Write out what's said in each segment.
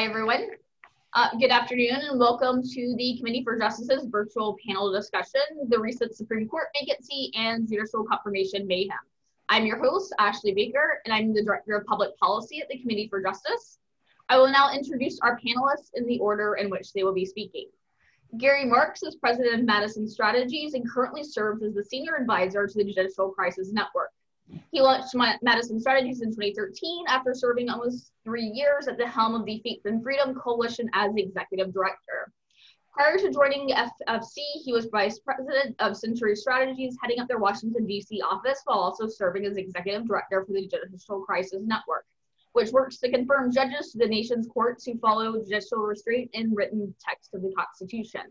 Hi, everyone. Good afternoon and welcome to the Committee for Justice's virtual panel discussion, the recent Supreme Court vacancy and judicial confirmation mayhem. I'm your host, Ashley Baker, and I'm the Director of Public Policy at the Committee for Justice. I will now introduce our panelists in the order in which they will be speaking. Gary Marks is President of Madison Strategies and currently serves as the Senior Advisor to the Judicial Crisis Network. He launched Madison Strategies in 2013 after serving almost 3 years at the helm of the Faith and Freedom Coalition as the Executive Director. Prior to joining FFC, he was Vice President of Century Strategies, heading up their Washington, D.C. office while also serving as Executive Director for the Judicial Crisis Network, which works to confirm judges to the nation's courts who follow judicial restraint in written text of the Constitution.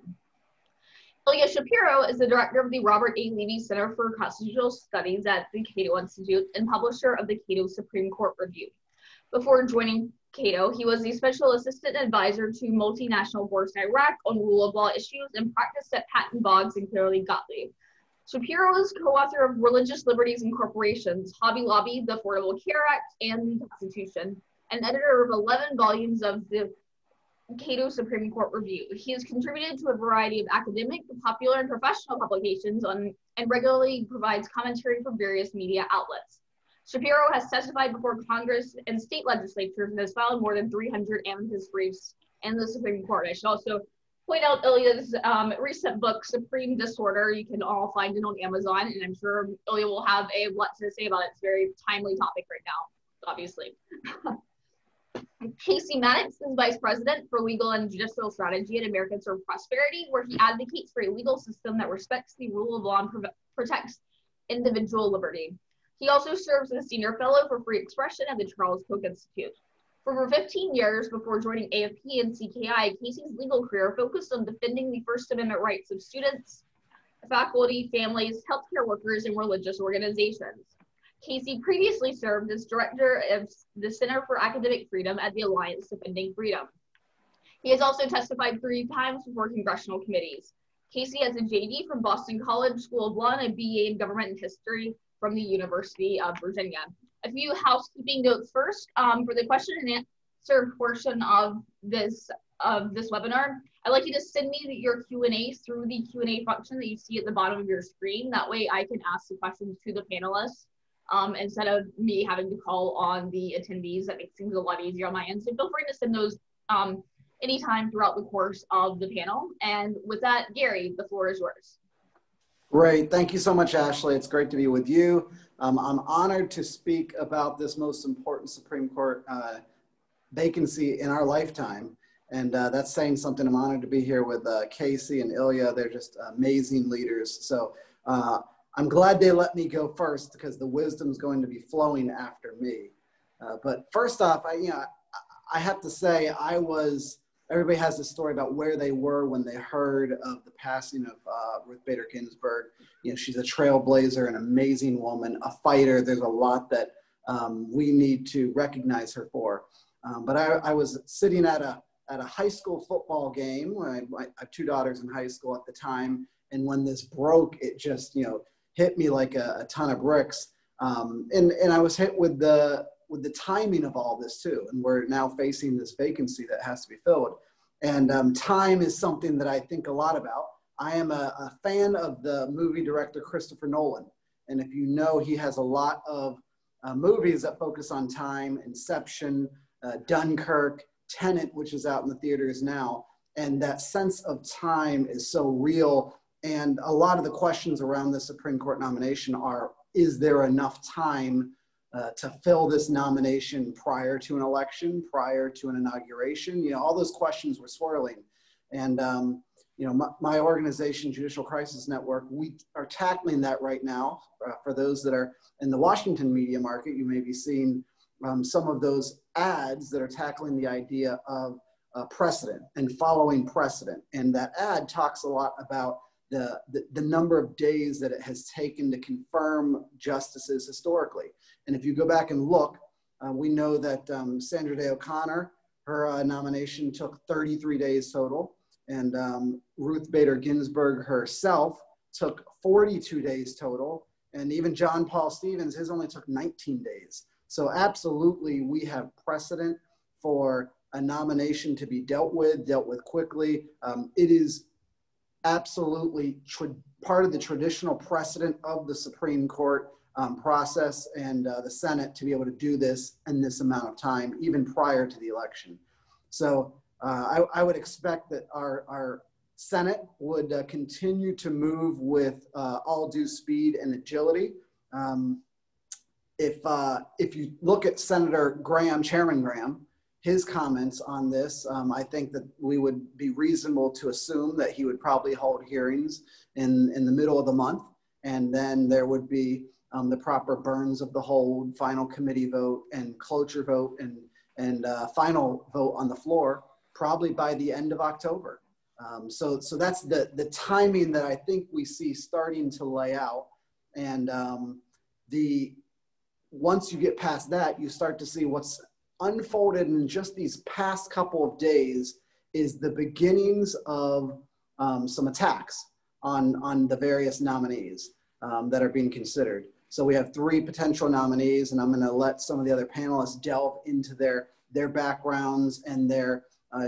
Elias Shapiro is the director of the Robert A. Levy Center for Constitutional Studies at the Cato Institute and publisher of the Cato Supreme Court Review. Before joining Cato, he was the special assistant advisor to multinational boards in Iraq on rule of law issues and practiced at Patton Boggs and Clearly Gottlieb. Shapiro is co-author of Religious Liberties and Corporations, Hobby Lobby, the Affordable Care Act, and the Constitution, and editor of 11 volumes of the Cato Supreme Court Review. He has contributed to a variety of academic, popular, and professional publications and regularly provides commentary for various media outlets. Shapiro has testified before Congress and state legislatures and has filed more than 300 amicus briefs in the Supreme Court. I should also point out Ilya's recent book, Supreme Disorder. You can all find it on Amazon, and I'm sure Ilya will have a lot to say about it. It's a very timely topic right now, obviously. Casey Maddox is Vice President for Legal and Judicial Strategy at Americans for Prosperity, where he advocates for a legal system that respects the rule of law and protects individual liberty. He also serves as a Senior Fellow for Free Expression at the Charles Koch Institute. For over 15 years before joining AFP and CKI, Casey's legal career focused on defending the First Amendment rights of students, faculty, families, healthcare workers, and religious organizations. Casey previously served as director of the Center for Academic Freedom at the Alliance Defending Freedom. He has also testified 3 times before congressional committees. Casey has a JD from Boston College School of Law and a BA in Government and History from the University of Virginia. A few housekeeping notes first. For the question and answer portion of this webinar, I'd like you to send me your Q&A through the Q&A function that you see at the bottom of your screen. That way I can ask the questions to the panelists. Instead of me having to call on the attendees. That makes things a lot easier on my end. So feel free to send those anytime throughout the course of the panel. And with that, Gary, the floor is yours. Great. Thank you so much, Ashley. It's great to be with you. I'm honored to speak about this most important Supreme Court vacancy in our lifetime. And that's saying something. I'm honored to be here with Casey and Ilya. They're just amazing leaders. So I'm glad they let me go first because the wisdom is going to be flowing after me. But first off, I have to say everybody has a story about where they were when they heard of the passing of Ruth Bader Ginsburg. She's a trailblazer, an amazing woman, a fighter. There's a lot that we need to recognize her for. But I was sitting at a high school football game. I have 2 daughters in high school at the time. And when this broke, it just, hit me like a ton of bricks. And I was hit with the timing of all this too. And we're now facing this vacancy that has to be filled. And time is something that I think a lot about. I am a fan of the movie director Christopher Nolan. And if you know, he has a lot of movies that focus on time: Inception, Dunkirk, Tenet, which is out in the theaters now. And that sense of time is so real. And a lot of the questions around the Supreme Court nomination are, is there enough time to fill this nomination prior to an election, prior to an inauguration? All those questions were swirling. And, my organization, Judicial Crisis Network, we are tackling that right now. For those that are in the Washington media market, you may be seeing some of those ads that are tackling the idea of precedent and following precedent. And that ad talks a lot about the number of days that it has taken to confirm justices historically. And if you go back and look, we know that Sandra Day O'Connor, her nomination took 33 days total. And Ruth Bader Ginsburg herself took 42 days total. And even John Paul Stevens, his only took 19 days. So absolutely, we have precedent for a nomination to be dealt with quickly. It is absolutely part of the traditional precedent of the Supreme Court process and the Senate to be able to do this in this amount of time, even prior to the election. So I would expect that our Senate would continue to move with all due speed and agility. If you look at Senator Graham, Chairman Graham, his comments on this, I think that we would be reasonable to assume that he would probably hold hearings in the middle of the month, and then there would be the proper burns of the hold, final committee vote, and cloture vote, and final vote on the floor, probably by the end of October. So that's the timing that I think we see starting to lay out, and once you get past that, you start to see what's unfolded in just these past couple of days is the beginnings of some attacks on the various nominees that are being considered. So we have 3 potential nominees, and I'm going to let some of the other panelists delve into their backgrounds and their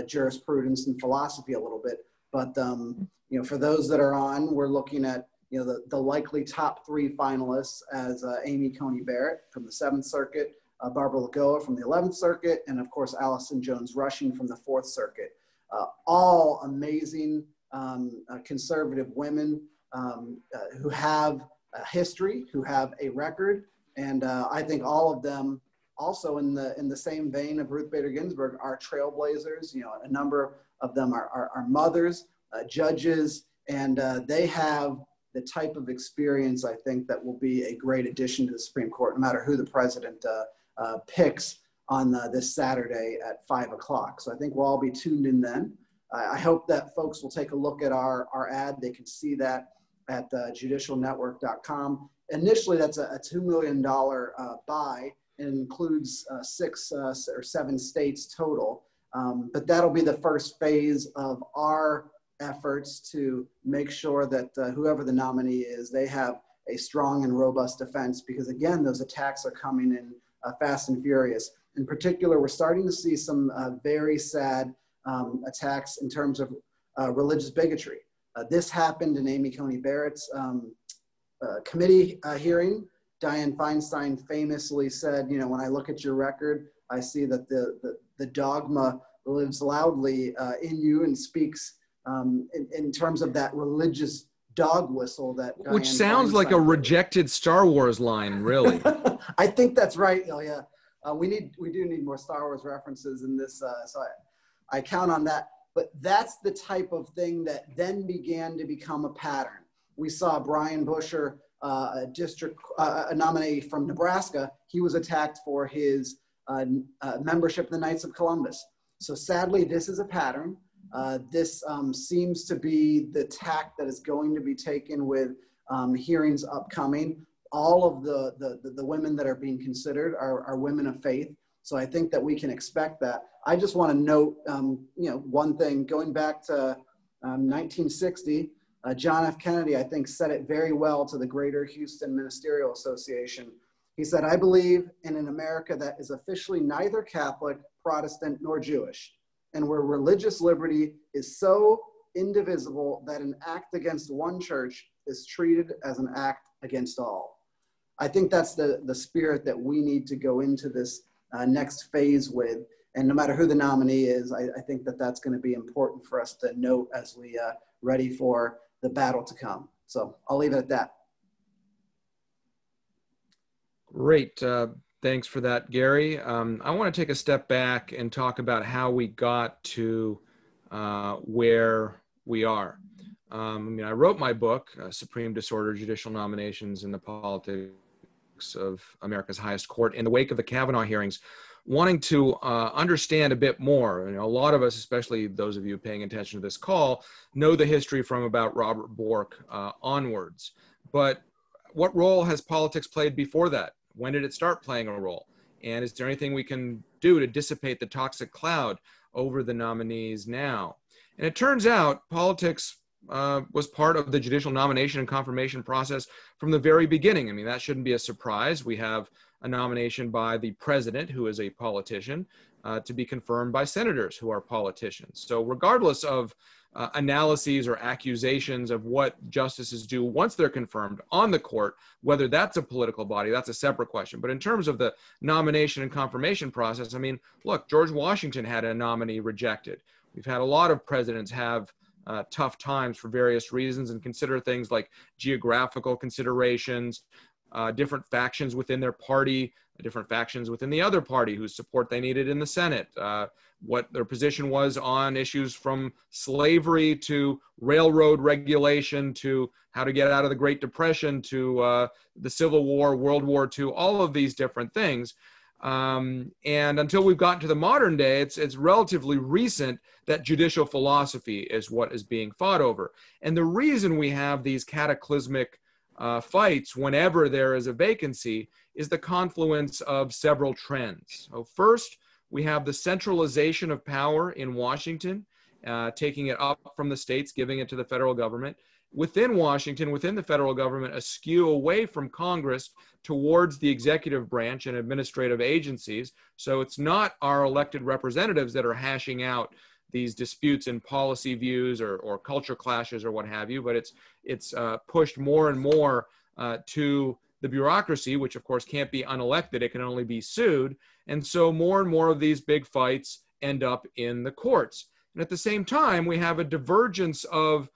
jurisprudence and philosophy a little bit. But you know, for those that are on, we're looking at the likely top 3 finalists as Amy Coney Barrett from the 7th Circuit, Barbara Lagoa from the 11th Circuit, and of course, Allison Jones Rushing from the 4th Circuit. All amazing conservative women who have a history, who have a record, and I think all of them also in the same vein of Ruth Bader Ginsburg are trailblazers. You know, a number of them are mothers, judges, and they have the type of experience, I think, that will be a great addition to the Supreme Court, no matter who the president picks on this Saturday at 5 o'clock. So I think we'll all be tuned in then. I hope that folks will take a look at our ad. They can see that at judicialnetwork.com. Initially, that's a $2 million buy. It includes 6 or 7 states total. But that'll be the first phase of our efforts to make sure that whoever the nominee is, they have a strong and robust defense, because again, those attacks are coming in fast and furious. In particular, we're starting to see some very sad attacks in terms of religious bigotry. This happened in Amy Coney Barrett's committee hearing. Dianne Feinstein famously said, you know, when I look at your record, I see that the dogma lives loudly in you and speaks in terms of that religious dog whistle that Dianne Which sounds Feinstein like a rejected Star Wars line, really. I think that's right, Ilya. We do need more Star Wars references in this, so I count on that. But that's the type of thing that then began to become a pattern. We saw Brian Busher, a nominee from Nebraska. He was attacked for his membership in the Knights of Columbus. So sadly, this is a pattern. This seems to be the tack that is going to be taken with hearings upcoming. All of the women that are being considered are women of faith. So I think that we can expect that. I just want to note, you know, one thing, going back to 1960, John F. Kennedy, I think, said it very well to the Greater Houston Ministerial Association. He said, "I believe in an America that is officially neither Catholic, Protestant, nor Jewish, and where religious liberty is so indivisible that an act against one church is treated as an act against all." I think that's the spirit that we need to go into this next phase with. And no matter who the nominee is, I think that that's going to be important for us to note as we ready for the battle to come. So I'll leave it at that. Great. Thanks for that, Gary. I want to take a step back and talk about how we got to where we are. I mean, I wrote my book, Supreme Disorder, Judicial Nominations in the Politics of America's Highest Court, in the wake of the Kavanaugh hearings, wanting to understand a bit more. You know, a lot of us, especially those of you paying attention to this call, know the history from about Robert Bork onwards. But what role has politics played before that? When did it start playing a role? And is there anything we can do to dissipate the toxic cloud over the nominees now? And it turns out politics was part of the judicial nomination and confirmation process from the very beginning. I mean, that shouldn't be a surprise. We have a nomination by the president, who is a politician. to be confirmed by senators who are politicians. So regardless of analyses or accusations of what justices do once they're confirmed on the court, whether that's a political body, that's a separate question. But in terms of the nomination and confirmation process, I mean, look, George Washington had a nominee rejected. We've had a lot of presidents have tough times for various reasons and consider things like geographical considerations, different factions within their party, different factions within the other party whose support they needed in the Senate, what their position was on issues from slavery to railroad regulation to how to get out of the Great Depression to the Civil War, World War II, all of these different things. And until we've gotten to the modern day, it's relatively recent that judicial philosophy is what is being fought over. And the reason we have these cataclysmic fights whenever there is a vacancy is the confluence of several trends. So first, we have the centralization of power in Washington, taking it up from the states, giving it to the federal government. Within Washington, within the federal government, a skew away from Congress towards the executive branch and administrative agencies. So it's not our elected representatives that are hashing out these disputes in policy views or culture clashes or what have you, but it's pushed more and more to the bureaucracy, which of course can't be unelected, it can only be sued. And so more and more of these big fights end up in the courts. And at the same time, we have a divergence of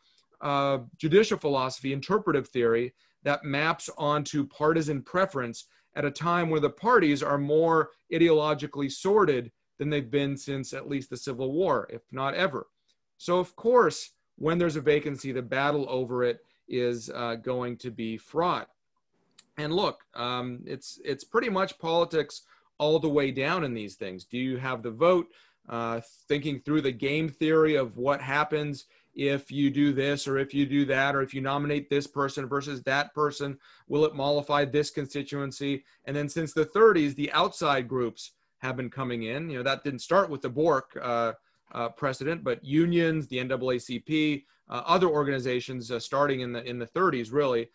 judicial philosophy, interpretive theory, that maps onto partisan preference at a time where the parties are more ideologically sorted than they've been since at least the Civil War, if not ever. So of course, when there's a vacancy, the battle over it is going to be fraught. And look, it's pretty much politics all the way down in these things. Do you have the vote? Thinking through the game theory of what happens if you do this or if you do that, or if you nominate this person versus that person, will it mollify this constituency? And then since the 30s, the outside groups have been coming in. You know, that didn't start with the Bork precedent, but unions, the NAACP, other organizations starting in the 30s, really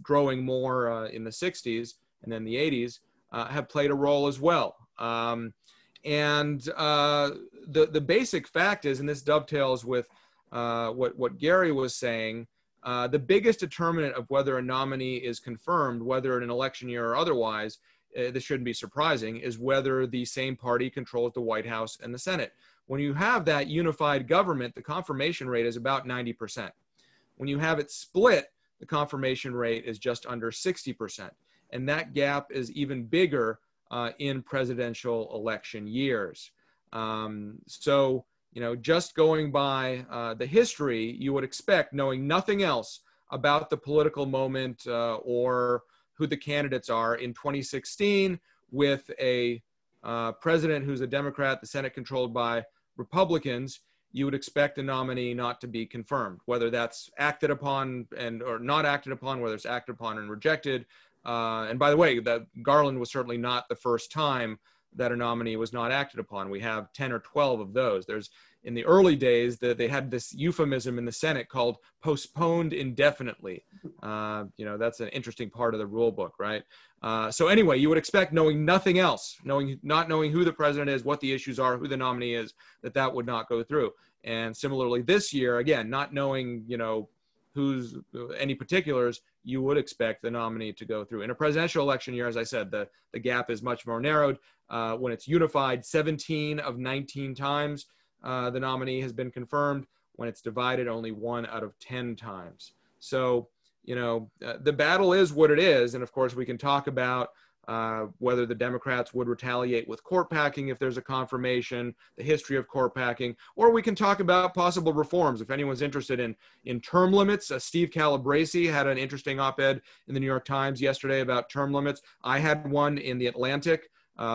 growing more in the 60s and then the 80s, have played a role as well. And the basic fact is, and this dovetails with what Gary was saying, the biggest determinant of whether a nominee is confirmed, whether in an election year or otherwise, this shouldn't be surprising, is whether the same party controls the White House and the Senate. When you have that unified government, the confirmation rate is about 90%. When you have it split, the confirmation rate is just under 60%. And that gap is even bigger in presidential election years. So, you know, just going by the history, you would expect, knowing nothing else about the political moment or who the candidates are in 2016, with a president who's a Democrat, the Senate controlled by Republicans, you would expect the nominee not to be confirmed, whether that's acted upon or not acted upon, whether it's acted upon and rejected. And by the way, that Garland was certainly not the first time that a nominee was not acted upon. We have 10 or 12 of those. There's, in the early days, they had this euphemism in the Senate called postponed indefinitely. You know, that's an interesting part of the rule book, right? So anyway, you would expect, knowing nothing else, not knowing who the president is, what the issues are, who the nominee is, that would not go through. And similarly this year, again, not knowing, you know, who's any particulars, you would expect the nominee to go through. In a presidential election year, as I said, the gap is much more narrowed. When it's unified, 17 of 19 times the nominee has been confirmed. When it's divided, only 1 out of 10 times. So, you know, the battle is what it is. And of course, we can talk about whether the Democrats would retaliate with court packing if there's a confirmation, the history of court packing, or we can talk about possible reforms. If anyone's interested in term limits, Steve Calabresi had an interesting op-ed in the New York Times yesterday about term limits. I had one in the Atlantic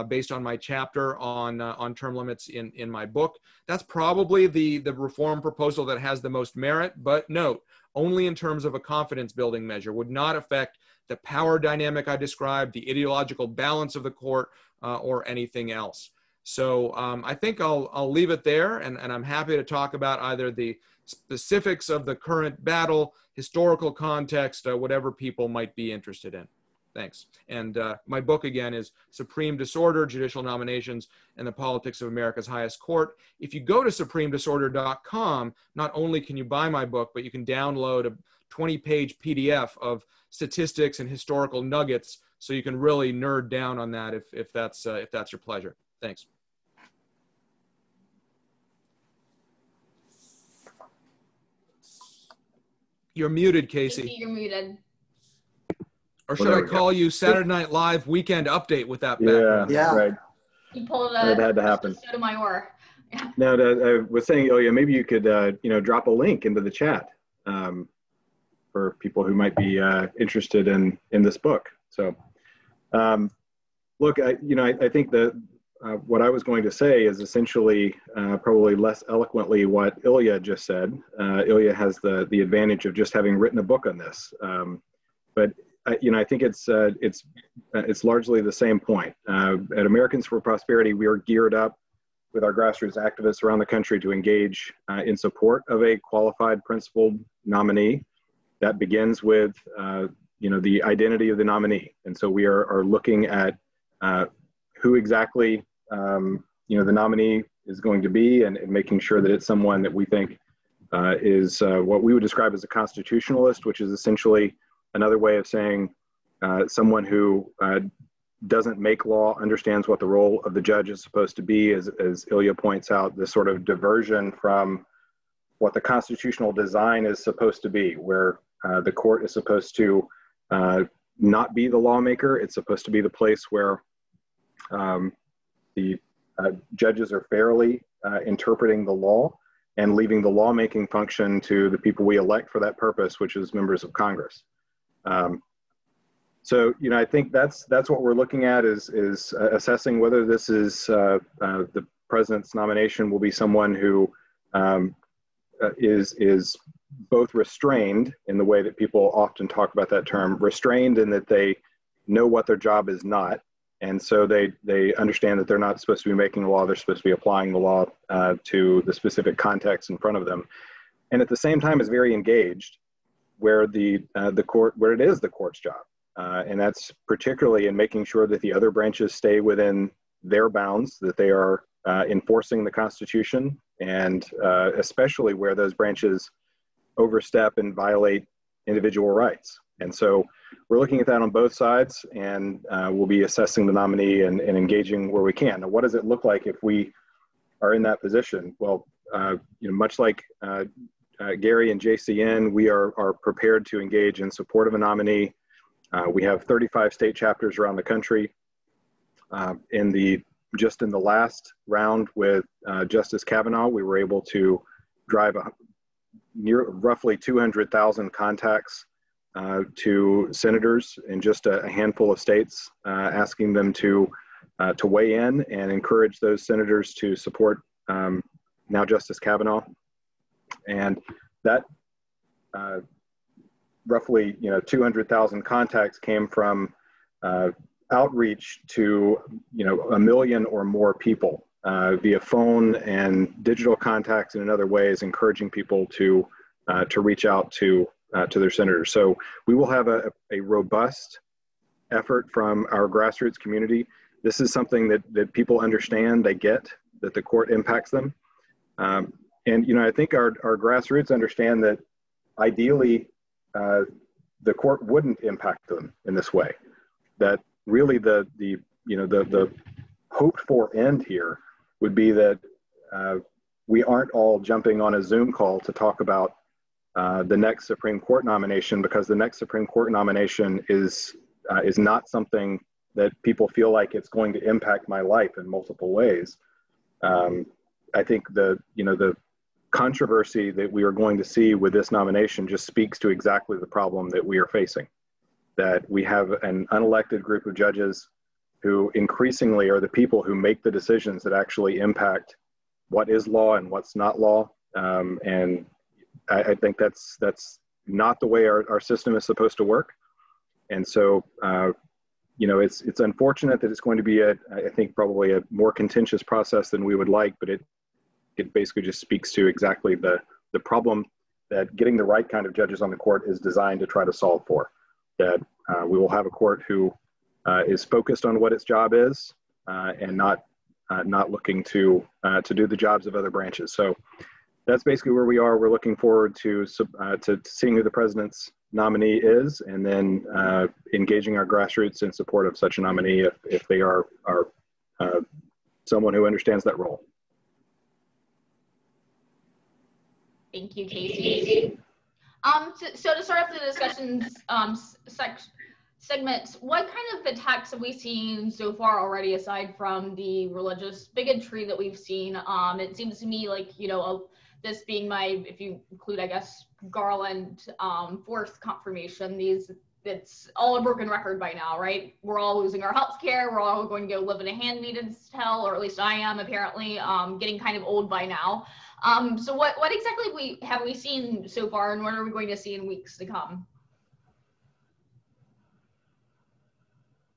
based on my chapter on term limits in my book. That's probably the reform proposal that has the most merit, but note, only in terms of a confidence building measure, would not affect the power dynamic I described, the ideological balance of the court, or anything else. So I think I'll leave it there, and I'm happy to talk about either the specifics of the current battle, historical context, whatever people might be interested in. Thanks. And my book, again, is Supreme Disorder, Judicial Nominations and the Politics of America's Highest Court. If you go to supremedisorder.com, not only can you buy my book, but you can download a 20-page PDF of statistics and historical nuggets, so you can really nerd down on that if that's your pleasure. Thanks. You're muted, Casey. You're muted. Or should I call you Saturday Night Live Weekend Update with that background? Yeah. Right. You pulled It had to happen. Sotomayor. Yeah. Now, I was saying, Ilya, maybe you could, drop a link into the chat for people who might be interested in this book. So, look, I think that what I was going to say is essentially probably less eloquently what Ilya just said. Ilya has the advantage of just having written a book on this, but I think it's largely the same point. At Americans for Prosperity, we are geared up with our grassroots activists around the country to engage in support of a qualified principled nominee. That begins with the identity of the nominee, and so we are looking at who exactly the nominee is going to be, and making sure that it's someone that we think is what we would describe as a constitutionalist, which is essentially another way of saying someone who doesn't make law, understands what the role of the judge is supposed to be, as Ilya points out, this sort of diversion from what the constitutional design is supposed to be, where the court is supposed to not be the lawmaker. It's supposed to be the place where the judges are fairly interpreting the law and leaving the lawmaking function to the people we elect for that purpose, which is members of Congress. So, I think that's what we're looking at is assessing whether this is the president's nomination will be someone who is both restrained in the way that people often talk about that term, restrained in that they know what their job is not. And so they understand that they're not supposed to be making the law, they're supposed to be applying the law to the specific context in front of them. And at the same time is very engaged where the court, where it is the court's job. And that's particularly in making sure that the other branches stay within their bounds, that they are enforcing the Constitution, and especially where those branches overstep and violate individual rights. And so we're looking at that on both sides, and we'll be assessing the nominee and engaging where we can. Now, what does it look like if we are in that position? Well, much like Gary and JCN, we are prepared to engage in support of a nominee. We have 35 state chapters around the country. Just in the last round with Justice Kavanaugh, we were able to drive roughly 200,000 contacts to senators in just a handful of states, asking them to weigh in and encourage those senators to support now Justice Kavanaugh. And that roughly 200,000 contacts came from outreach to 1 million or more people via phone and digital contacts and in other ways, encouraging people to reach out to their senators. So we will have a robust effort from our grassroots community. This is something that people understand, they get, that the court impacts them. And I think our grassroots understand that ideally the court wouldn't impact them in this way. That really the hoped for end here would be that we aren't all jumping on a Zoom call to talk about the next Supreme Court nomination, because the next Supreme Court nomination is not something that people feel like it's going to impact my life in multiple ways. I think the controversy that we are going to see with this nomination just speaks to exactly the problem that we are facing. That we have an unelected group of judges who increasingly are the people who make the decisions that actually impact what is law and what's not law. And I think that's not the way our system is supposed to work. And so, it's unfortunate that it's going to be I think probably a more contentious process than we would like, but it basically just speaks to exactly the problem that getting the right kind of judges on the court is designed to try to solve for. That we will have a court who is focused on what its job is and not looking to do the jobs of other branches. So that's basically where we are. We're looking forward to seeing who the president's nominee is, and then engaging our grassroots in support of such a nominee if they are someone who understands that role. Thank you, Casey. So to start off the discussions segment, what kind of attacks have we seen so far already, aside from the religious bigotry that we've seen? It seems to me like, this being my, if you include, I guess, Garland, fourth confirmation, it's all a broken record by now, right? We're all losing our health care. We're all going to go live in a handmaid's tale, or at least I am apparently, getting kind of old by now. So what exactly have we seen so far, and what are we going to see in weeks to come?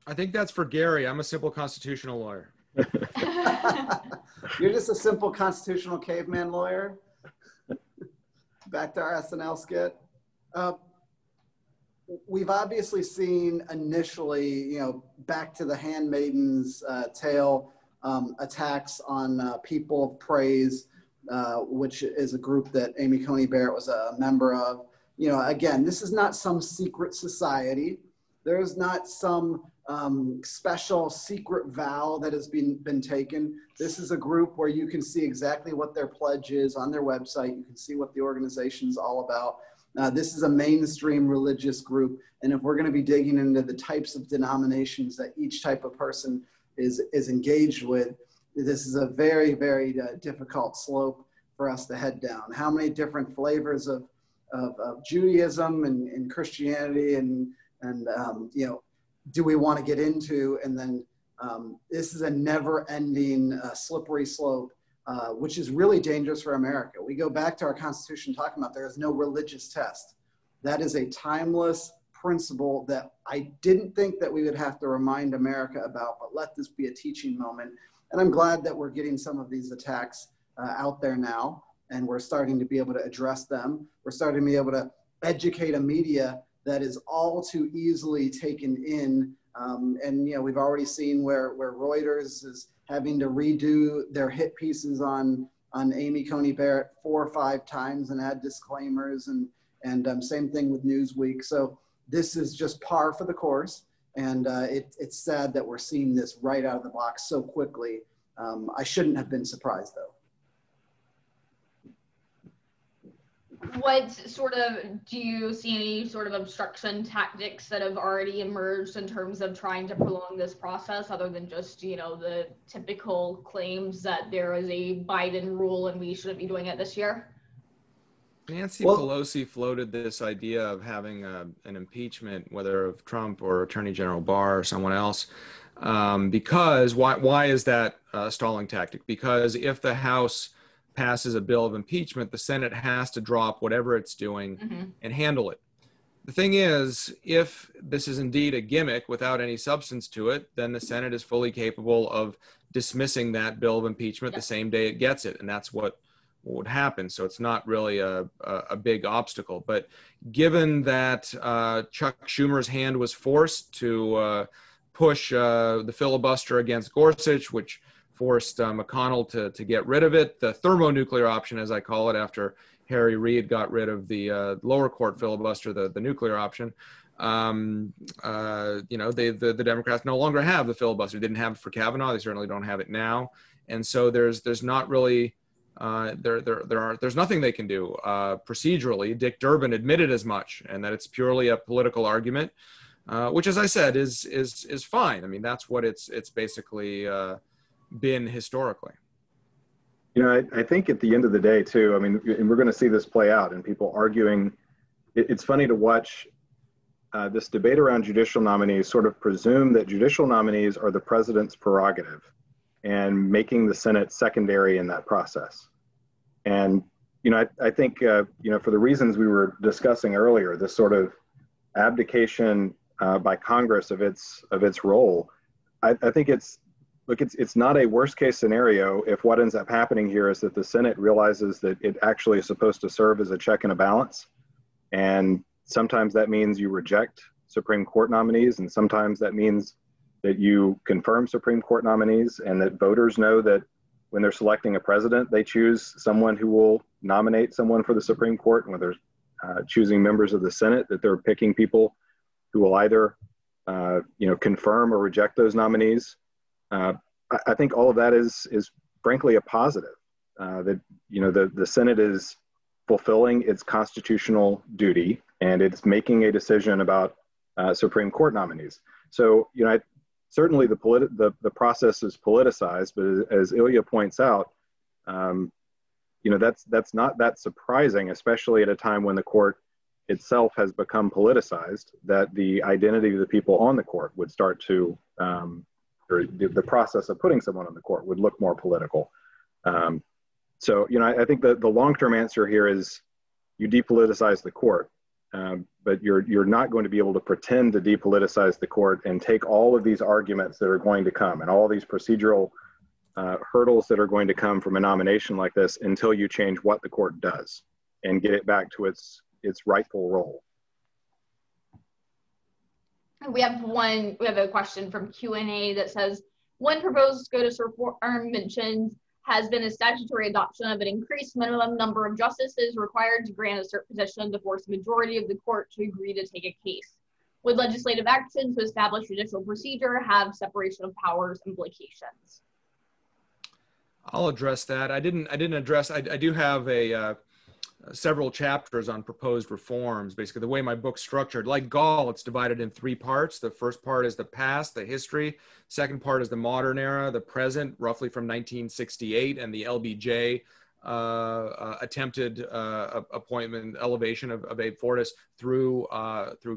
I think that's for Gary. I'm a simple constitutional lawyer. You're just a simple constitutional caveman lawyer. Back to our SNL skit. We've obviously seen initially, back to the handmaiden's tale, attacks on people of praise, which is a group that Amy Coney Barrett was a member of. Again, this is not some secret society. There is not some special secret vow that has been taken. This is a group where you can see exactly what their pledge is on their website. You can see what the organization is all about. This is a mainstream religious group, and if we're going to be digging into the types of denominations that each type of person is engaged with, this is a very, very difficult slope for us to head down. How many different flavors of Judaism and Christianity and do we want to get into? And then this is a never-ending slippery slope, which is really dangerous for America. We go back to our Constitution talking about there is no religious test. That is a timeless principle that I didn't think that we would have to remind America about, but let this be a teaching moment. And I'm glad that we're getting some of these attacks out there now, and we're starting to be able to address them. We're starting to be able to educate a media that is all too easily taken in. And we've already seen where Reuters is having to redo their hit pieces on Amy Coney Barrett 4 or 5 times and add disclaimers, and same thing with Newsweek. So this is just par for the course, and it's sad that we're seeing this right out of the box so quickly. I shouldn't have been surprised though. What do you see any sort of obstruction tactics that have already emerged in terms of trying to prolong this process, other than just, the typical claims that there is a Biden rule and we shouldn't be doing it this year? Nancy Pelosi floated this idea of having an impeachment, whether of Trump or Attorney General Barr or someone else, because why is that a stalling tactic? Because if the House passes a bill of impeachment, the Senate has to drop whatever it's doing and handle it. The thing is, if this is indeed a gimmick without any substance to it, then the Senate is fully capable of dismissing that bill of impeachment the same day it gets it, and that's what would happen. So it's not really a big obstacle. But given that Chuck Schumer's hand was forced to push the filibuster against Gorsuch, which forced McConnell to get rid of it, the thermonuclear option, as I call it, after Harry Reid got rid of the lower court filibuster, the nuclear option. The Democrats no longer have the filibuster. They didn't have it for Kavanaugh. They certainly don't have it now. And so there's not really there's nothing they can do procedurally. Dick Durbin admitted as much, and that it's purely a political argument, which, as I said, is fine. I mean, that's what it's basically been historically. I think at the end of the day, too, I mean, and we're going to see this play out and people arguing. It's funny to watch this debate around judicial nominees sort of presume that judicial nominees are the president's prerogative and making the Senate secondary in that process. And, I think, for the reasons we were discussing earlier, this sort of abdication by Congress of its role, I think it's not a worst case scenario if what ends up happening here is that the Senate realizes that it actually is supposed to serve as a check and a balance. And sometimes that means you reject Supreme Court nominees, and sometimes that means that you confirm Supreme Court nominees and that voters know that when they're selecting a president, they choose someone who will nominate someone for the Supreme Court, and when they're choosing members of the Senate, that they're picking people who will either confirm or reject those nominees. I think all of that is frankly a positive. That the Senate is fulfilling its constitutional duty, and it's making a decision about Supreme Court nominees. So certainly the process is politicized, but as Ilya points out, that's not that surprising, especially at a time when the court itself has become politicized, that the identity of the people on the court would start to, or the process of putting someone on the court would look more political. So I think that the long-term answer here is you depoliticize the court, but you're not going to be able to pretend to depoliticize the court and take all of these arguments that are going to come and all these procedural hurdles that are going to come from a nomination like this until you change what the court does and get it back to its rightful role. We have a question from Q&A that says, one proposed SCOTUS reform mentioned has been a statutory adoption of an increased minimum number of justices required to grant a cert petition to force a majority of the court to agree to take a case. Would legislative action to establish judicial procedure have separation of powers implications? I'll address that. I didn't address. I do have several chapters on proposed reforms. Basically, the way my book's structured, like Gall, it's divided in three parts. The first part is the past, the history. Second part is the modern era, the present, roughly from 1968, and the LBJ attempted appointment, elevation of Abe Fortas through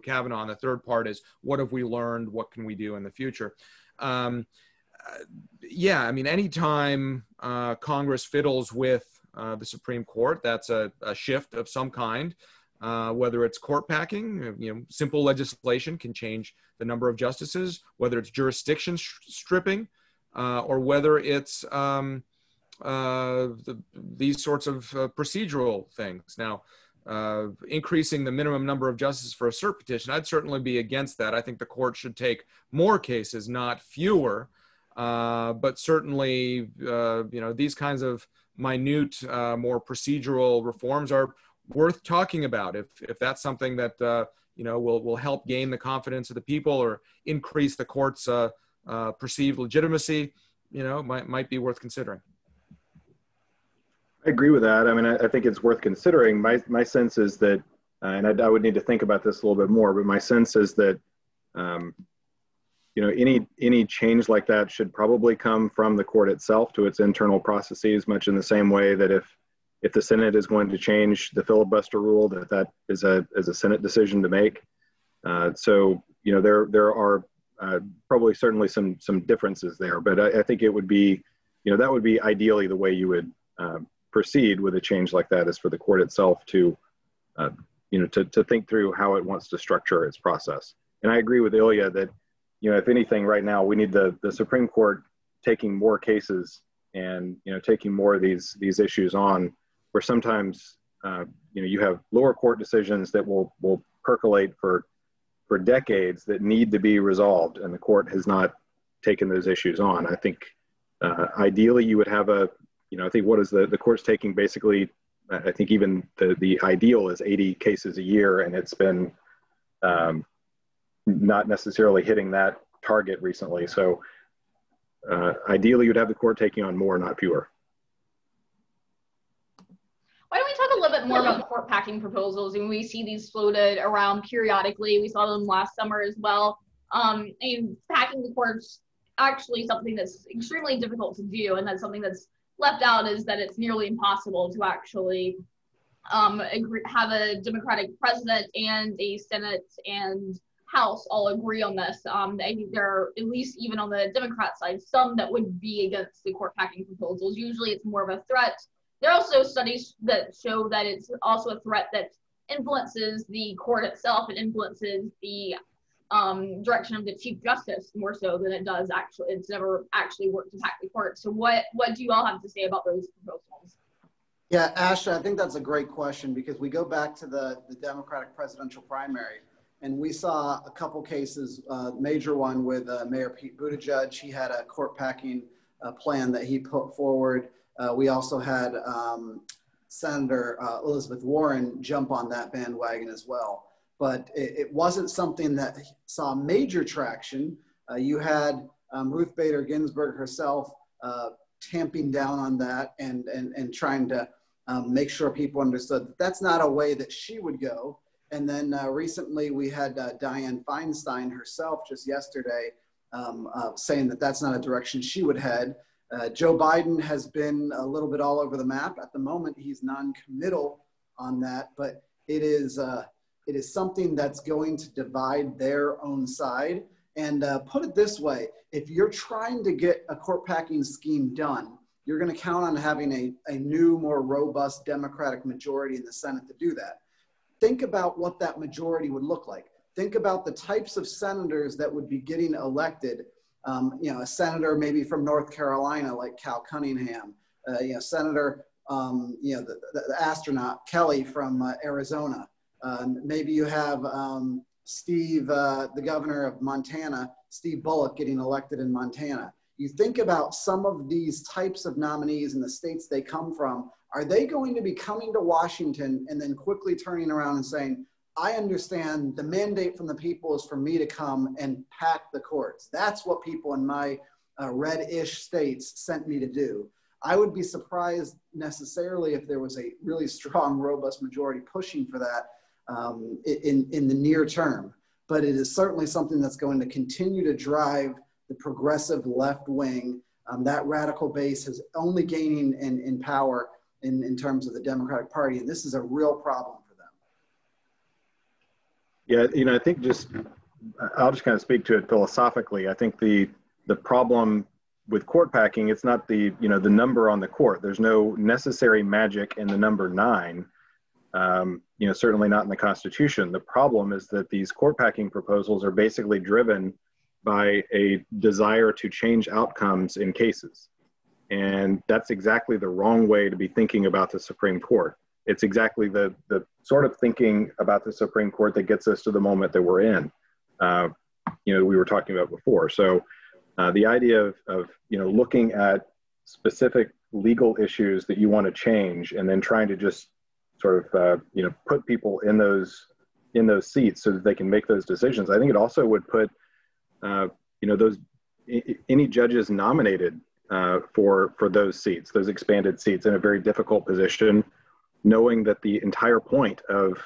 Kavanaugh. And the third part is what have we learned? What can we do in the future? Yeah, I mean, anytime Congress fiddles with the Supreme Court, that's a shift of some kind, whether it's court packing, simple legislation can change the number of justices, whether it's jurisdiction stripping, or whether it's these sorts of procedural things. Now, increasing the minimum number of justices for a cert petition, I'd certainly be against that. I think the court should take more cases, not fewer, but certainly, these kinds of minute, more procedural reforms are worth talking about. If that's something that will help gain the confidence of the people or increase the court's perceived legitimacy, might be worth considering. I agree with that. I mean, I think it's worth considering. My sense is that, and I would need to think about this a little bit more, but my sense is that any change like that should probably come from the court itself to its internal processes, much in the same way that if the Senate is going to change the filibuster rule, that is a Senate decision to make. So there are probably certainly some differences there, but I think it would be, that would be ideally the way you would proceed with a change like that, is for the court itself to think through how it wants to structure its process. And I agree with Ilya that, if anything, right now we need the Supreme Court taking more cases and taking more of these issues on, where sometimes you have lower court decisions that will percolate for decades that need to be resolved, and the court has not taken those issues on. I think ideally you would have I think what is the court's taking basically, I think even the ideal is 80 cases a year, and it's been not necessarily hitting that target recently. So ideally you'd have the court taking on more, not fewer. Why don't we talk a little bit more about court packing proposals? And we see these floated around periodically. We saw them last summer as well. And packing the court's actually something that's extremely difficult to do, and that's something that's left out, is that it's nearly impossible to actually have a Democratic president and a Senate and House all agree on this. I think there are, at least even on the Democrat side, some that would be against the court packing proposals. Usually it's more of a threat. There are also studies that show that it's also a threat that influences the court itself and influences the direction of the Chief Justice more so than it does actually. It's never actually worked to pack the court. So what do you all have to say about those proposals? Yeah, Ashley, I think that's a great question, because we go back to the Democratic presidential primary, And we saw a couple cases, major one with Mayor Pete Buttigieg. He had a court packing plan that he put forward. We also had Senator Elizabeth Warren jump on that bandwagon as well. But it wasn't something that saw major traction. You had Ruth Bader Ginsburg herself tamping down on that and trying to make sure people understood that that's not a way that she would go. And then recently we had Dianne Feinstein herself just yesterday saying that that's not a direction she would head. Joe Biden has been a little bit all over the map. At the moment, he's non-committal on that, but it is something that's going to divide their own side. And put it this way, if you're trying to get a court packing scheme done, you're going to count on having a new, more robust Democratic majority in the Senate to do that. Think about what that majority would look like. Think about the types of senators that would be getting elected. A senator maybe from North Carolina like Cal Cunningham, Senator, the astronaut Kelly from Arizona. Maybe you have Steve, the governor of Montana, Steve Bullock getting elected in Montana. You think about some of these types of nominees in the states they come from. Are they going to be coming to Washington and then quickly turning around and saying, I understand the mandate from the people is for me to come and pack the courts. That's what people in my red-ish states sent me to do. I would be surprised necessarily if there was a really strong, robust majority pushing for that in the near term. But it is certainly something that's going to continue to drive the progressive left wing. That radical base is only gaining in power in terms of the Democratic Party. And this is a real problem for them. Yeah, I think I'll just kind of speak to it philosophically. I think the problem with court packing, it's not the number on the court. There's no necessary magic in the number 9. Certainly not in the Constitution. The problem is that these court packing proposals are basically driven by a desire to change outcomes in cases. And that's exactly the wrong way to be thinking about the Supreme Court. It's exactly the sort of thinking about the Supreme Court that gets us to the moment that we're in, we were talking about before. So the idea of looking at specific legal issues that you want to change and then trying to just sort of, put people in those seats so that they can make those decisions. I think it also would put, any judges nominated for those seats, those expanded seats, in a very difficult position, knowing that the entire point of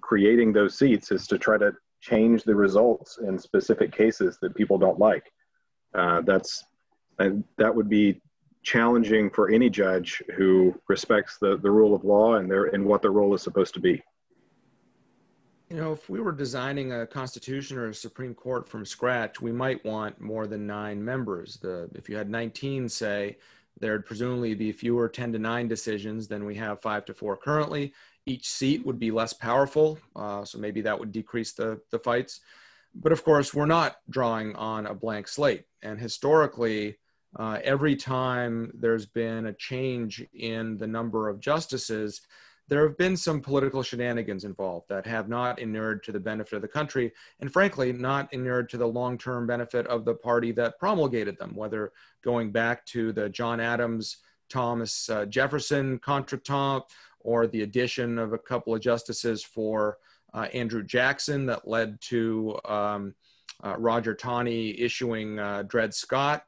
creating those seats is to try to change the results in specific cases that people don't like. That would be challenging for any judge who respects the rule of law and what the role is supposed to be. If we were designing a constitution or a Supreme Court from scratch, we might want more than 9 members. If you had 19, say, there'd presumably be fewer 10-9 decisions than we have 5-4 currently. Each seat would be less powerful, so maybe that would decrease the fights. But of course, we're not drawing on a blank slate. And historically, every time there's been a change in the number of justices, there have been some political shenanigans involved that have not inured to the benefit of the country, and frankly, not inured to the long-term benefit of the party that promulgated them, whether going back to the John Adams, Thomas Jefferson contretemps, or the addition of a couple of justices for Andrew Jackson that led to Roger Taney issuing Dred Scott,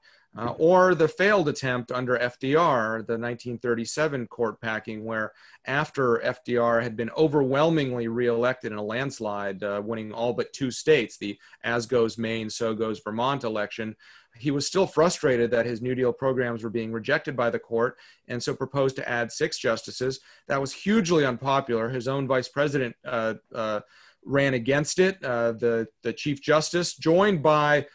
or the failed attempt under FDR, the 1937 court packing, where after FDR had been overwhelmingly reelected in a landslide, winning all but 2 states, the as goes Maine, so goes Vermont election, he was still frustrated that his New Deal programs were being rejected by the court, and so proposed to add 6 justices. That was hugely unpopular. His own vice president ran against it. The Chief Justice, joined by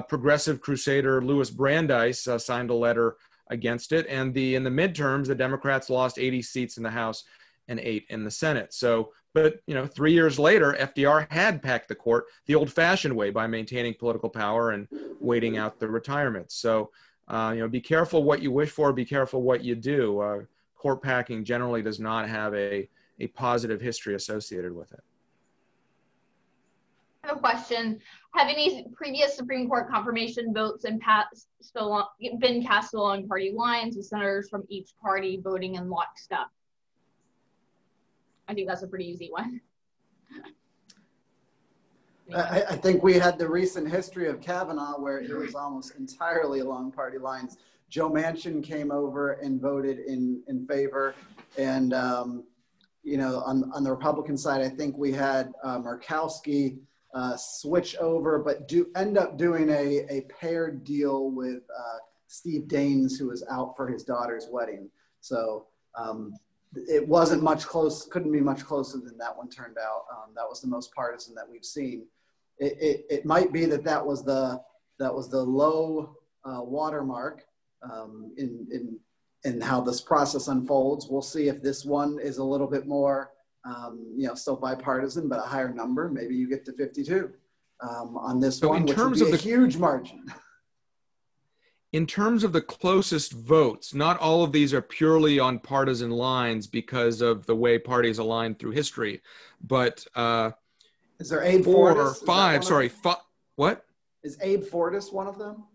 progressive crusader Louis Brandeis, signed a letter against it. And in the midterms, the Democrats lost 80 seats in the House and 8 in the Senate. So, but 3 years later, FDR had packed the court the old-fashioned way by maintaining political power and waiting out the retirements. So, be careful what you wish for, be careful what you do. Court packing generally does not have a positive history associated with it. question. Have any previous Supreme Court confirmation votes been cast along party lines, with senators from each party voting in lockstep? I think that's a pretty easy one. I think we had the recent history of Kavanaugh where it was almost entirely along party lines. Joe Manchin came over and voted in favor. And, you know, on the Republican side, I think we had Murkowski switch over, but end up doing a paired deal with Steve Daines, who was out for his daughter's wedding. So it wasn't much close, couldn't be much closer than that one turned out. That was the most partisan that we've seen. It might be that was the low watermark in how this process unfolds. We'll see if this one is a little bit more, you know, still bipartisan, but a higher number. Maybe you get to 52 on this one, which would be a huge margin. In terms of the closest votes, not all of these are purely on partisan lines because of the way parties align through history, but is there Abe four Fortas? Or five, sorry, what? Is Abe Fortas one of them?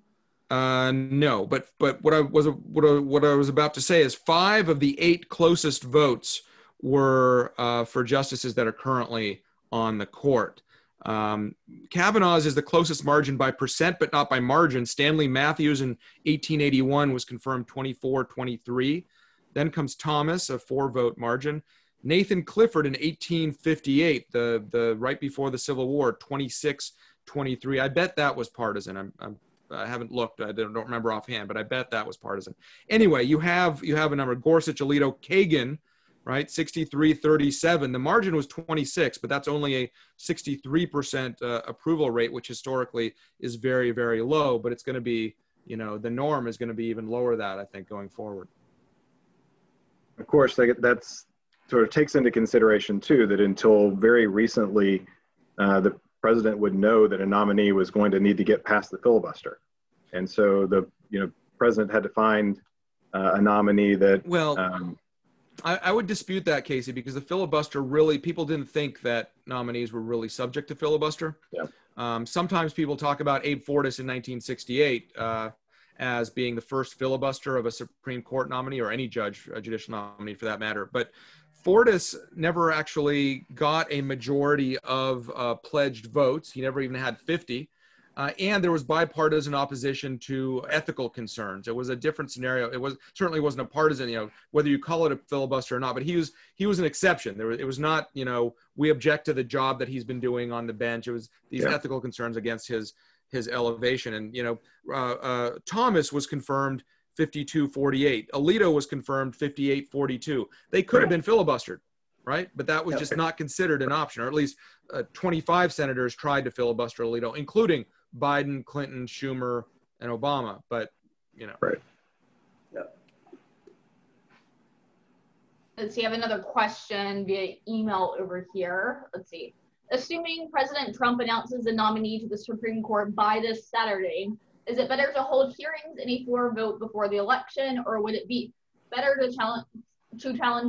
No, but what I was about to say is 5 of the 8 closest votes were for justices that are currently on the court. Kavanaugh's is the closest margin by percent, but not by margin. Stanley Matthews in 1881 was confirmed 24-23. Then comes Thomas, a 4-vote margin. Nathan Clifford in 1858, the right before the Civil War, 26-23. I bet that was partisan. I haven't looked. I don't remember offhand, but I bet that was partisan. Anyway, you have a number: Gorsuch, Alito, Kagan, right? 63-37. The margin was 26, but that's only a 63% approval rate, which historically is very, very low. But it's going to be, you know, the norm is going to be even lower than that, I think, going forward. Of course, that's sort of takes into consideration too that until very recently, the president would know that a nominee was going to need to get past the filibuster, and so the president had to find a nominee that. Well, I would dispute that, Casey, because the filibuster really, people didn't think that nominees were really subject to filibuster. Yeah. Sometimes people talk about Abe Fortas in 1968 as being the first filibuster of a Supreme Court nominee, or any judge, a judicial nominee for that matter. But Fortas never actually got a majority of pledged votes. He never even had 50. And there was bipartisan opposition to ethical concerns. It was a different scenario. It certainly wasn't a partisan, whether you call it a filibuster or not, but he was an exception. It was not, we object to the job that he's been doing on the bench. It was these ethical concerns against his elevation. And, Thomas was confirmed 52-48. Alito was confirmed 58-42. They could have been filibustered, right? But that was just not considered an option, or at least 25 senators tried to filibuster Alito, including Biden, Clinton, Schumer, and Obama. But, Right. Let's see, I have another question via email over here. Let's see. Assuming President Trump announces a nominee to the Supreme Court by this Saturday, is it better to hold hearings in a floor vote before the election, or would it be better to challenge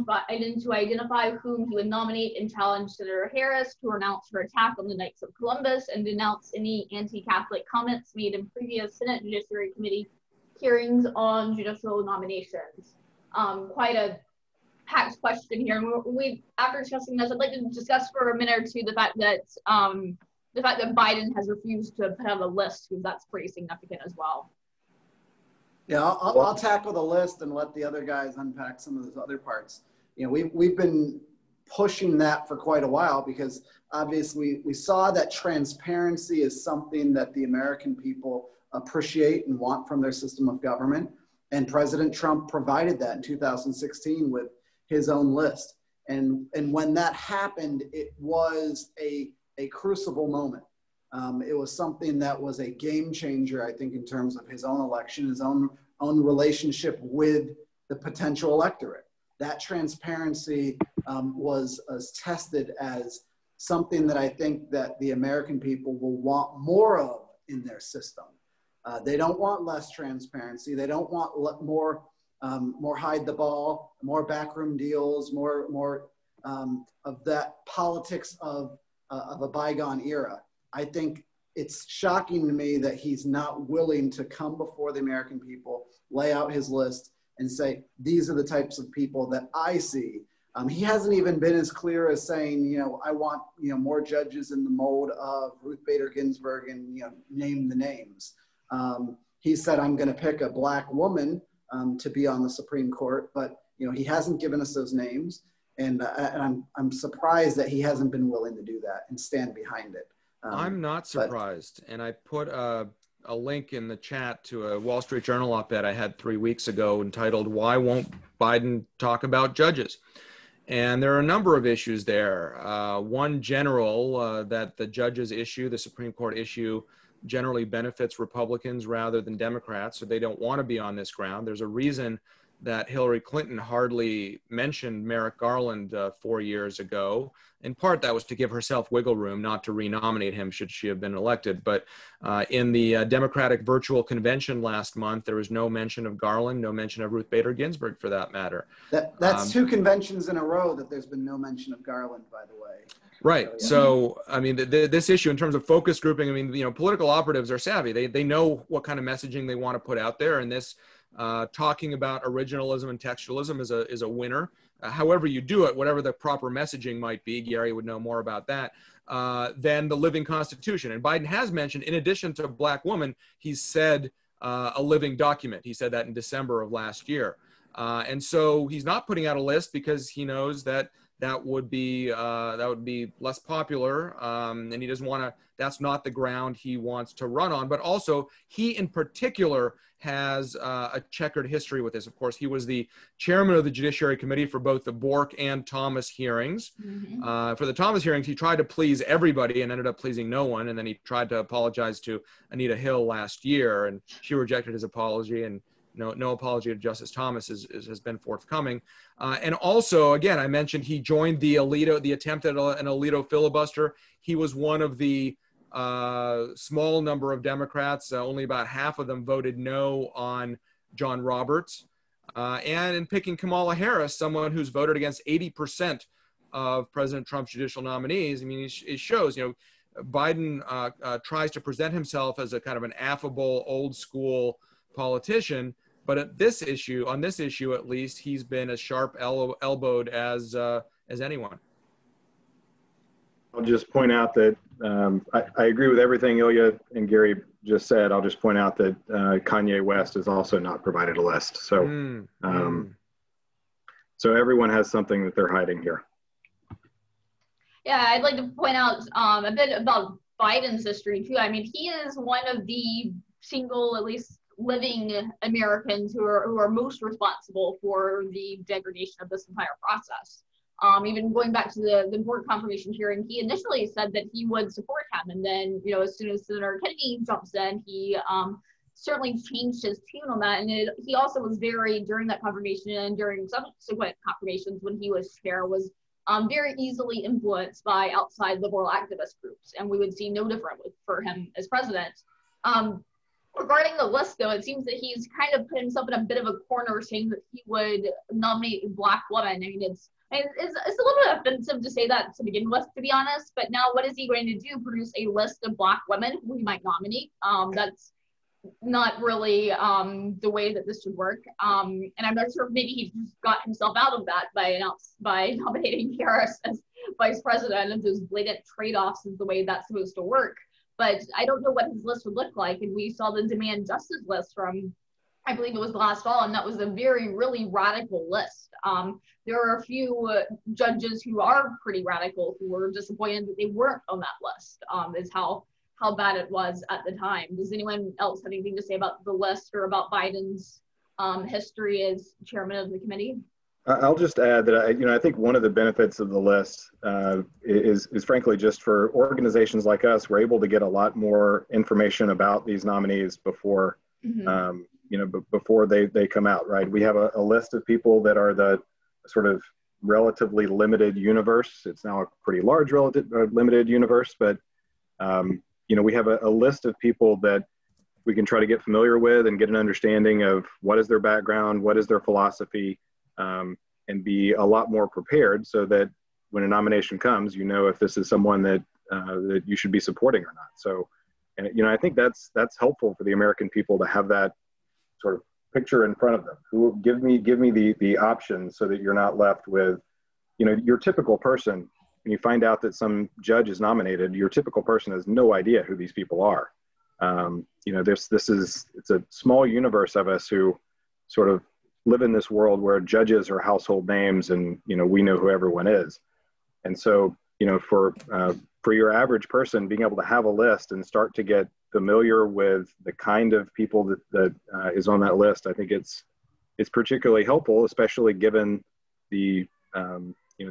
Biden to identify whom he would nominate and challenge Senator Harris to renounce her attack on the Knights of Columbus and denounce any anti-Catholic comments made in previous Senate Judiciary Committee hearings on judicial nominations? Quite a packed question here. And after discussing this, I'd like to discuss for a minute or two the fact that Biden has refused to put out a list, because that's pretty significant as well. Yeah, I'll tackle the list and let the other guys unpack some of those other parts. We've been pushing that for quite a while, because obviously we saw that transparency is something that the American people appreciate and want from their system of government. And President Trump provided that in 2016 with his own list. And when that happened, it was a crucible moment. It was something that was a game changer, I think, in terms of his own election, his own relationship with the potential electorate. That transparency was tested as something that I think that the American people will want more of in their system. They don't want less transparency. They don't want more hide the ball, more backroom deals, more of that politics of a bygone era. I think it's shocking to me that he's not willing to come before the American people, lay out his list, and say, these are the types of people that I see. He hasn't even been as clear as saying, I want, more judges in the mold of Ruth Bader Ginsburg and, name the names. He said, I'm going to pick a Black woman to be on the Supreme Court, but, he hasn't given us those names. And I'm surprised that he hasn't been willing to do that and stand behind it. I'm not surprised. And I put a link in the chat to a Wall Street Journal op-ed I had 3 weeks ago entitled, "Why Won't Biden Talk About Judges?" And there are a number of issues there. One general, that the judges issue, the Supreme Court issue, generally benefits Republicans rather than Democrats, so they don't want to be on this ground. There's a reason that Hillary Clinton hardly mentioned Merrick Garland 4 years ago. In part, that was to give herself wiggle room not to renominate him should she have been elected. But in the Democratic virtual convention last month, there was no mention of Garland, no mention of Ruth Bader Ginsburg for that matter. That's 2 conventions in a row that there's been no mention of Garland, by the way. Right. So, I mean, this issue in terms of focus grouping, I mean, political operatives are savvy. They know what kind of messaging they want to put out there. And this talking about originalism and textualism is a winner. However you do it, whatever the proper messaging might be, Gary would know more about that, than the living Constitution. And Biden has mentioned, in addition to Black woman, he's said a living document. He said that in December of last year. And so he's not putting out a list because he knows that would be less popular, and he doesn't want to. That's not the ground he wants to run on. But also, he in particular has a checkered history with this. Of course, he was the chairman of the Judiciary Committee for both the Bork and Thomas hearings. Mm-hmm. For the Thomas hearings, he tried to please everybody and ended up pleasing no one. And then he tried to apologize to Anita Hill last year, and she rejected his apology. And no apology to Justice Thomas has been forthcoming. And also, again, I mentioned he joined the attempt at an Alito filibuster. He was one of the small number of Democrats, only about half of them voted no on John Roberts. And in picking Kamala Harris, someone who's voted against 80% of President Trump's judicial nominees, I mean, it shows, Biden tries to present himself as a kind of an affable, old school politician. But on this issue at least, he's been as sharp elbowed as anyone. I'll just point out that I agree with everything Ilya and Gary just said. I'll just point out that Kanye West has also not provided a list. So, so everyone has something that they're hiding here. Yeah, I'd like to point out a bit about Biden's history too. I mean, he is one of the single, at least, living Americans who are most responsible for the degradation of this entire process. Even going back to the board confirmation hearing, he initially said that he would support him, and then as soon as Senator Kennedy jumps in, he certainly changed his tune on that. And he also was during that confirmation and during subsequent confirmations when he was chair, was very easily influenced by outside liberal activist groups, and we would see no different for him as president. Regarding the list, though, it seems that he's kind of put himself in a bit of a corner, saying that he would nominate a Black woman. I mean, it's a little bit offensive to say that to begin with, to be honest. But now, what is he going to do? Produce a list of Black women who he might nominate? That's not really the way that this should work. And I'm not sure if maybe he just got himself out of that by nominating Harris as vice president, and those blatant trade-offs is the way that's supposed to work. But I don't know what his list would look like. And we saw the demand justice list from, I believe it was last fall, and that was a really radical list. There are a few judges who are pretty radical who were disappointed that they weren't on that list, is how bad it was at the time. Does anyone else have anything to say about the list or about Biden's history as chairman of the committee? I'll just add that I think one of the benefits of the list is frankly just for organizations like us, we're able to get a lot more information about these nominees before before they come out. Right, we have a list of people that are the sort of relatively limited universe. It's now a pretty large limited universe, but we have a list of people that we can try to get familiar with and get an understanding of what is their background, what is their philosophy. And be a lot more prepared so that when a nomination comes, if this is someone that that you should be supporting or not. So, and I think that's helpful for the American people to have that sort of picture in front of them. Who give me the options so that you're not left with, your typical person. When you find out that some judge is nominated, your typical person has no idea who these people are. It's a small universe of us who sort of live in this world where judges are household names, and we know who everyone is. And so, for your average person, being able to have a list and start to get familiar with the kind of people that is on that list, I think it's particularly helpful, especially given the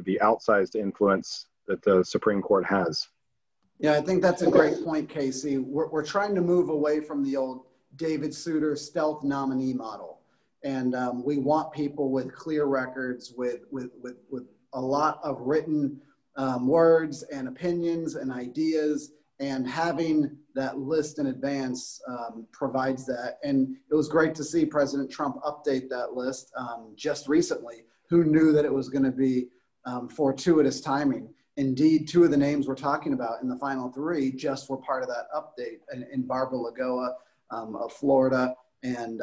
the outsized influence that the Supreme Court has. Yeah, I think that's a great point, Casey. We're trying to move away from the old David Souter stealth nominee model. And we want people with clear records, with a lot of written words and opinions and ideas, and having that list in advance provides that. And it was great to see President Trump update that list just recently. Who knew that it was going to be fortuitous timing? Indeed, two of the names we're talking about in the final three just were part of that update, in Barbara Lagoa of Florida and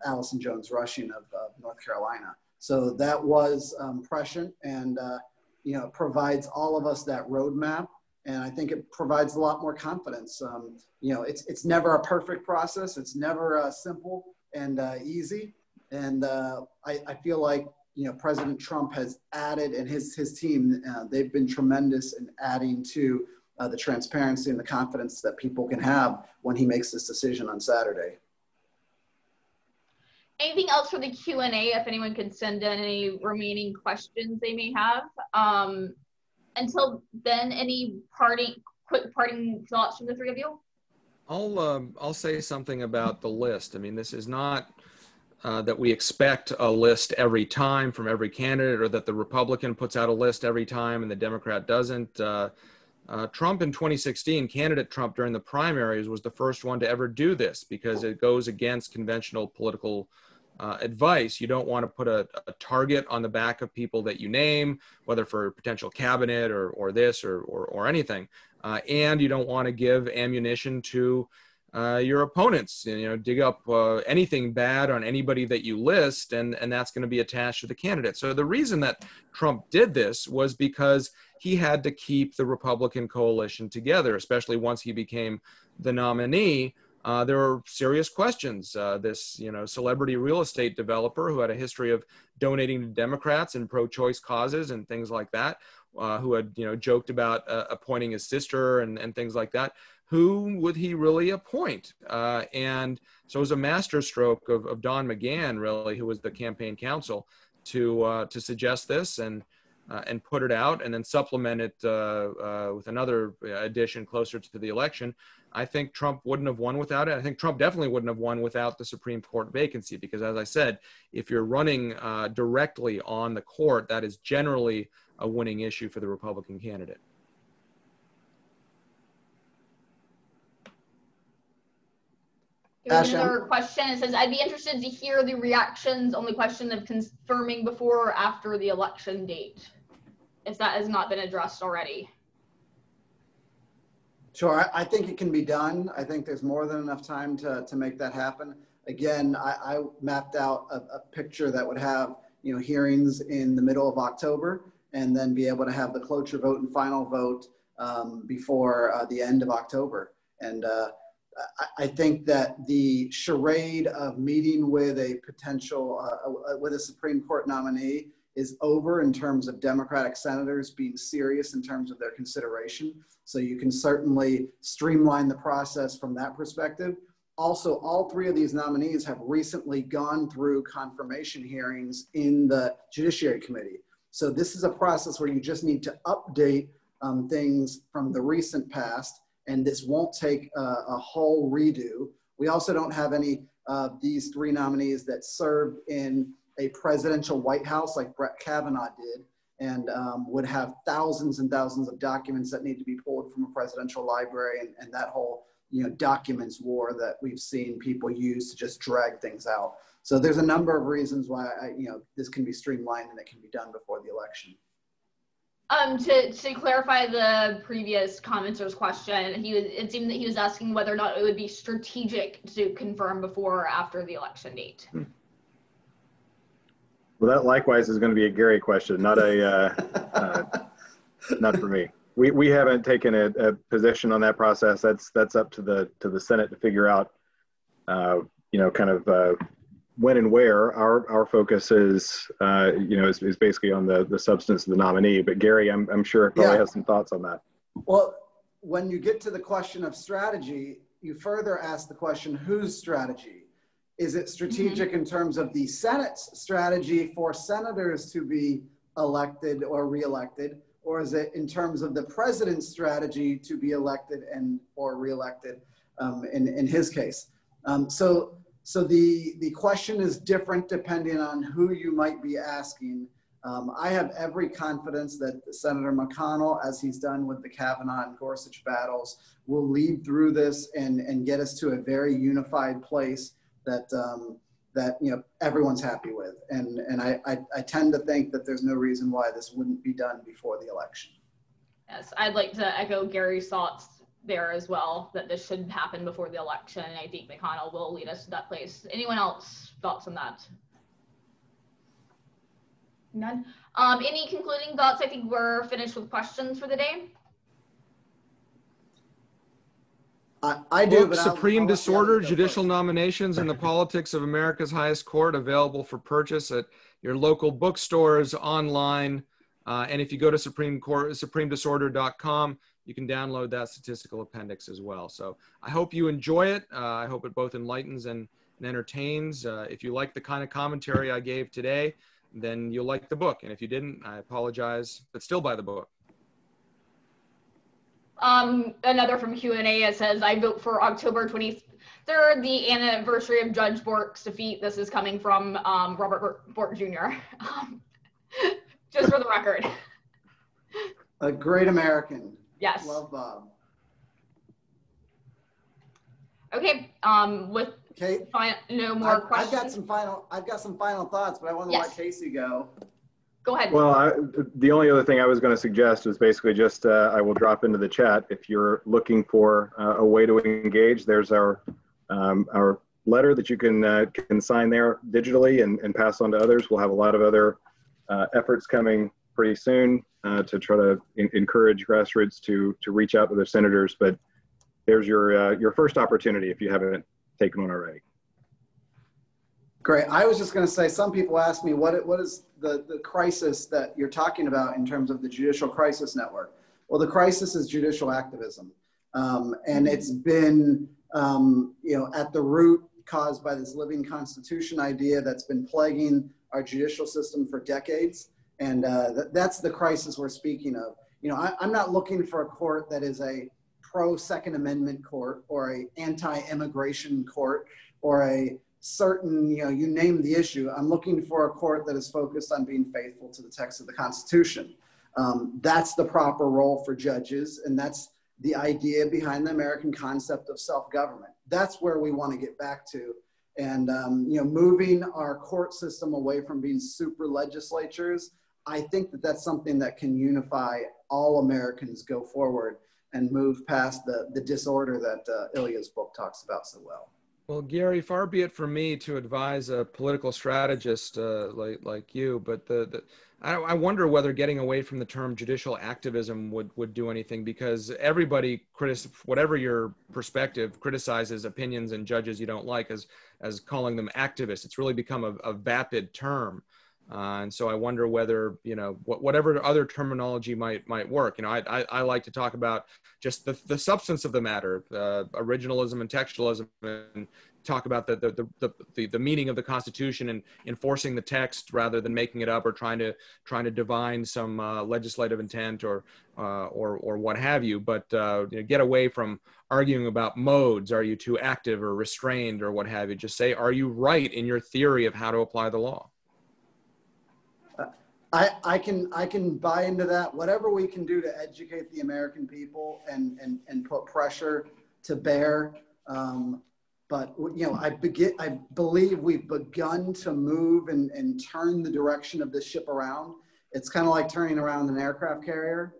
Allison Jones Rushing of North Carolina. So that was prescient, and provides all of us that roadmap. And I think it provides a lot more confidence. It's never a perfect process. It's never simple and easy. And I feel like President Trump has added, and his team, they've been tremendous in adding to the transparency and the confidence that people can have when he makes this decision on Saturday. Anything else for the Q&A, if anyone could send in any remaining questions they may have? Until then, any quick parting thoughts from the three of you? I'll say something about the list. I mean, this is not that we expect a list every time from every candidate, or that the Republican puts out a list every time and the Democrat doesn't. Trump in 2016, candidate Trump during the primaries, was the first one to ever do this, because it goes against conventional political advice. You don't want to put a target on the back of people that you name, whether for potential cabinet or this or anything. And you don't want to give ammunition to your opponents, dig up anything bad on anybody that you list, and that's going to be attached to the candidate. So the reason that Trump did this was because he had to keep the Republican coalition together, especially once he became the nominee. There were serious questions. This, celebrity real estate developer who had a history of donating to Democrats and pro-choice causes and things like that, who had, joked about appointing his sister and things like that. Who would he really appoint? And so it was a masterstroke of Don McGahn, really, who was the campaign counsel, to suggest this and put it out, and then supplement it with another addition closer to the election. I think Trump wouldn't have won without it. I think Trump definitely wouldn't have won without the Supreme Court vacancy, because, as I said, if you're running directly on the court, that is generally a winning issue for the Republican candidate. Here's another question. It says, I'd be interested to hear the reactions on the question of confirming before or after the election date, if that has not been addressed already. Sure, I think it can be done. I think there's more than enough time to make that happen. Again, I mapped out a picture that would have, hearings in the middle of October, and then be able to have the cloture vote and final vote before the end of October. And I think that the charade of meeting with a potential, with a Supreme Court nominee is over in terms of Democratic senators being serious in terms of their consideration. So you can certainly streamline the process from that perspective. Also, all three of these nominees have recently gone through confirmation hearings in the Judiciary Committee. So this is a process where you just need to update things from the recent past, and this won't take a whole redo. We also don't have any of these three nominees that served in a presidential White House like Brett Kavanaugh did, and would have thousands and thousands of documents that need to be pulled from a presidential library, and that whole documents war that we've seen people use to just drag things out. So there's a number of reasons why this can be streamlined and it can be done before the election. To clarify the previous commenter's question, it seemed that he was asking whether or not it would be strategic to confirm before or after the election date. Well, that likewise is going to be a Gary question, not not for me. We haven't taken a position on that process. That's up to the Senate to figure out, kind of when and where. Our focus is, is basically on the substance of the nominee. But Gary, I'm sure probably has some thoughts on that. Well, when you get to the question of strategy, you further ask the question, whose strategy? Is it strategic in terms of the Senate's strategy for senators to be elected or reelected? Or is it in terms of the president's strategy to be elected or reelected in his case? So the question is different depending on who you might be asking. I have every confidence that Senator McConnell, as he's done with the Kavanaugh and Gorsuch battles, will lead through this and get us to a very unified place that everyone's happy with, and I tend to think that there's no reason why this wouldn't be done before the election. Yes, I'd like to echo Gary's thoughts there as well, that this should happen before the election, and I think McConnell will lead us to that place. Anyone else thoughts on that? None. Any concluding thoughts? I think we're finished with questions for the day. I do, but Supreme Disorder, Judicial Nominations in the Politics of America's Highest Court, available for purchase at your local bookstores, online, and if you go to supremedisorder.com, you can download that statistical appendix as well. So I hope you enjoy it. I hope it both enlightens and entertains. If you like the kind of commentary I gave today, then you'll like the book. And if you didn't, I apologize, but still buy the book. Another from Q&A, it says, I vote for October 23rd, the anniversary of Judge Bork's defeat. This is coming from Robert Bork Jr. Just for the record. A great American. Yes. Love Bob. Okay. No more questions. I've got some final thoughts, but I want to let Casey go. Go ahead. Well, the only other thing I was going to suggest was basically just I will drop into the chat. If you're looking for a way to engage, there's our letter that you can sign there digitally and pass on to others. We'll have a lot of other efforts coming pretty soon to try to encourage grassroots to reach out to their senators. But there's your first opportunity if you haven't taken one already. Great. I was just going to say, some people ask me, what is the crisis that you're talking about in terms of the Judicial Crisis Network? Well, the crisis is judicial activism. And it's been, at the root caused by this living constitution idea that's been plaguing our judicial system for decades. And that's the crisis we're speaking of. I'm not looking for a court that is a pro-Second Amendment court or a anti-immigration court or a certain, you name the issue. I'm looking for a court that is focused on being faithful to the text of the Constitution. That's the proper role for judges, and that's the idea behind the American concept of self-government. That's where we want to get back to. And, moving our court system away from being super legislatures, I think that that's something that can unify all Americans go forward and move past the disorder that Ilya's book talks about so well. Well, Gary, far be it from me to advise a political strategist like you, but I wonder whether getting away from the term judicial activism would do anything, because everybody, whatever your perspective, criticizes opinions and judges you don't like as calling them activists. It's really become a vapid term. And so I wonder whether, whatever other terminology might work. I like to talk about just the substance of the matter, originalism and textualism, and talk about the meaning of the Constitution and enforcing the text rather than making it up or trying to divine some legislative intent or what have you. But get away from arguing about modes. Are you too active or restrained or what have you? Just say, are you right in your theory of how to apply the law? I can buy into that. Whatever we can do to educate the American people and put pressure to bear. But I believe we've begun to move and turn the direction of this ship around. It's kind of like turning around an aircraft carrier.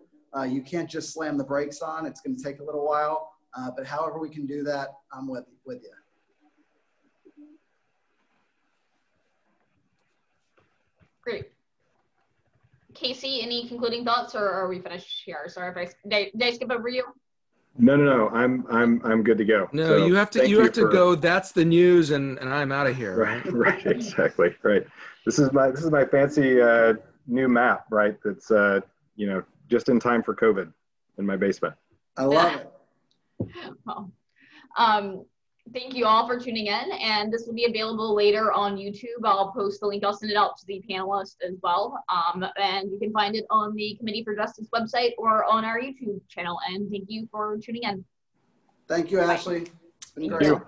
You can't just slam the brakes on. It's going to take a little while, but however we can do that, I'm with you. Great. Casey, any concluding thoughts, or are we finished here? Sorry if did I skip over you? No. I'm good to go. No, so you have to go. That's the news, and I'm out of here. Right. Exactly. Right. This is my fancy new map. Right. That's just in time for COVID in my basement. I love it. Well, thank you all for tuning in, and this will be available later on YouTube. I'll post the link. I'll send it out to the panelists as well. And you can find it on the Committee for Justice website or on our YouTube channel. And thank you for tuning in. Thank you, Ashley. It's been great. Thank you.